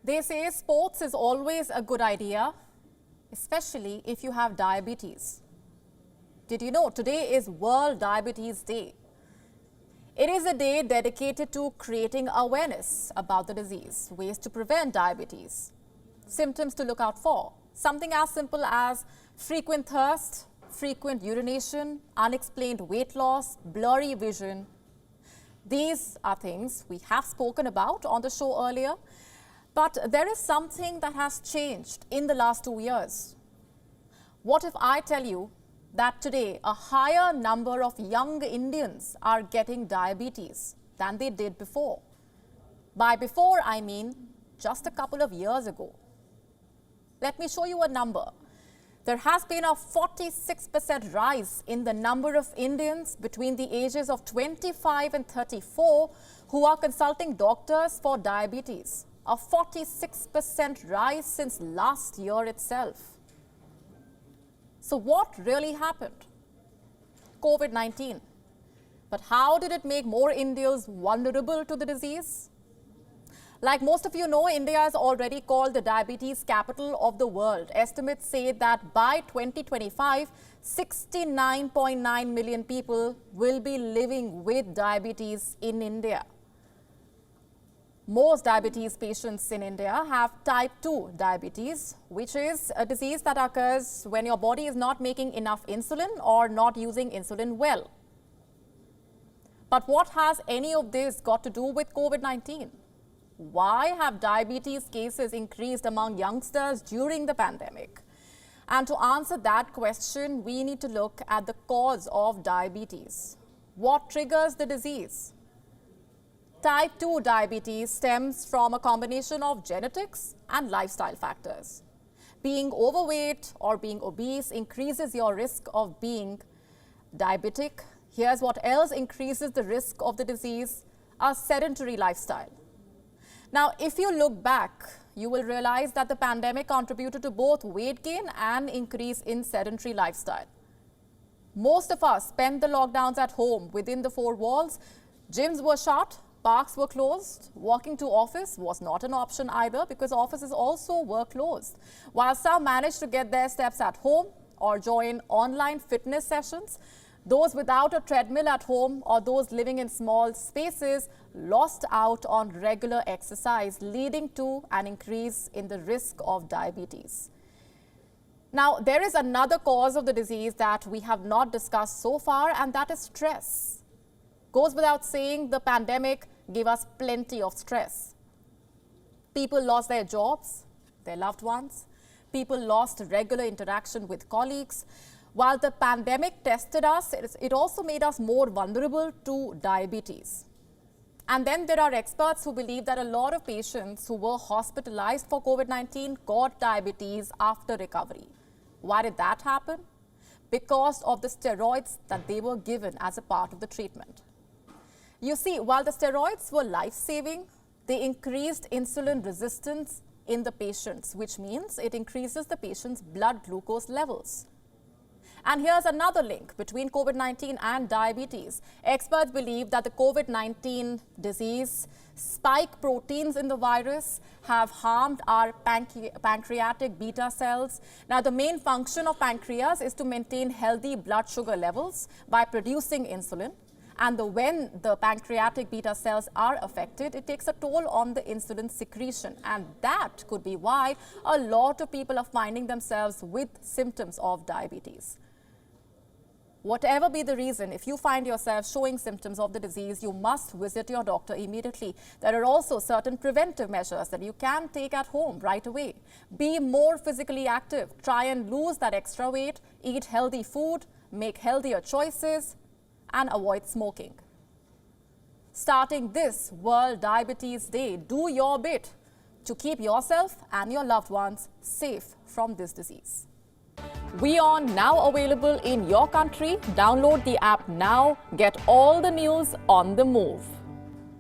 They say sports is always a good idea, especially if you have diabetes. Did you know today is World Diabetes Day? It is a day dedicated to creating awareness about the disease, ways to prevent diabetes, symptoms to look out for. Something as simple as frequent thirst, frequent urination, unexplained weight loss, blurry vision. These are things we have spoken about on the show earlier. But there is something that has changed in the last 2 years. What if I tell you that today a higher number of young Indians are getting diabetes than they did before? By before, I mean just a couple of years ago. Let me show you a number. There has been a 46% rise in the number of Indians between the ages of 25 and 34 who are consulting doctors for diabetes. A 46% rise since last year itself. So what really happened? COVID-19. But how did it make more Indians vulnerable to the disease? Like most of you know, India is already called the diabetes capital of the world. Estimates say that by 2025, 69.9 million people will be living with diabetes in India. Most diabetes patients in India have type 2 diabetes, which is a disease that occurs when your body is not making enough insulin or not using insulin well. But what has any of this got to do with COVID-19? Why have diabetes cases increased among youngsters during the pandemic? And to answer that question, we need to look at the cause of diabetes. What triggers the disease? Type 2 diabetes stems from a combination of genetics and lifestyle factors. Being overweight or being obese increases your risk of being diabetic. Here's what else increases the risk of the disease: a sedentary lifestyle. Now, if you look back, you will realize that the pandemic contributed to both weight gain and increase in sedentary lifestyle. Most of us spent the lockdowns at home within the four walls. Gyms were shut. Parks were closed. Walking to office was not an option either because offices also were closed. While some managed to get their steps at home or join online fitness sessions, those without a treadmill at home or those living in small spaces lost out on regular exercise, leading to an increase in the risk of diabetes. Now, there is another cause of the disease that we have not discussed so far, and that is stress. Goes without saying, the pandemic gave us plenty of stress. People lost their jobs, their loved ones. People lost regular interaction with colleagues. While the pandemic tested us, it also made us more vulnerable to diabetes. And then there are experts who believe that a lot of patients who were hospitalized for COVID-19 got diabetes after recovery. Why did that happen? Because of the steroids that they were given as a part of the treatment. You see, while the steroids were life-saving, they increased insulin resistance in the patients, which means it increases the patient's blood glucose levels. And here's another link between COVID-19 and diabetes. Experts believe that the COVID-19 disease spike proteins in the virus have harmed our pancreatic beta cells. Now, the main function of pancreas is to maintain healthy blood sugar levels by producing insulin. And when the pancreatic beta cells are affected, it takes a toll on the insulin secretion. And that could be why a lot of people are finding themselves with symptoms of diabetes. Whatever be the reason, if you find yourself showing symptoms of the disease, you must visit your doctor immediately. There are also certain preventive measures that you can take at home right away. Be more physically active. Try and lose that extra weight. Eat healthy food. Make healthier choices. And avoid smoking. Starting this World Diabetes Day, do your bit to keep yourself and your loved ones safe from this disease. WION now available in your country. Download the app now. Get all the news on the move.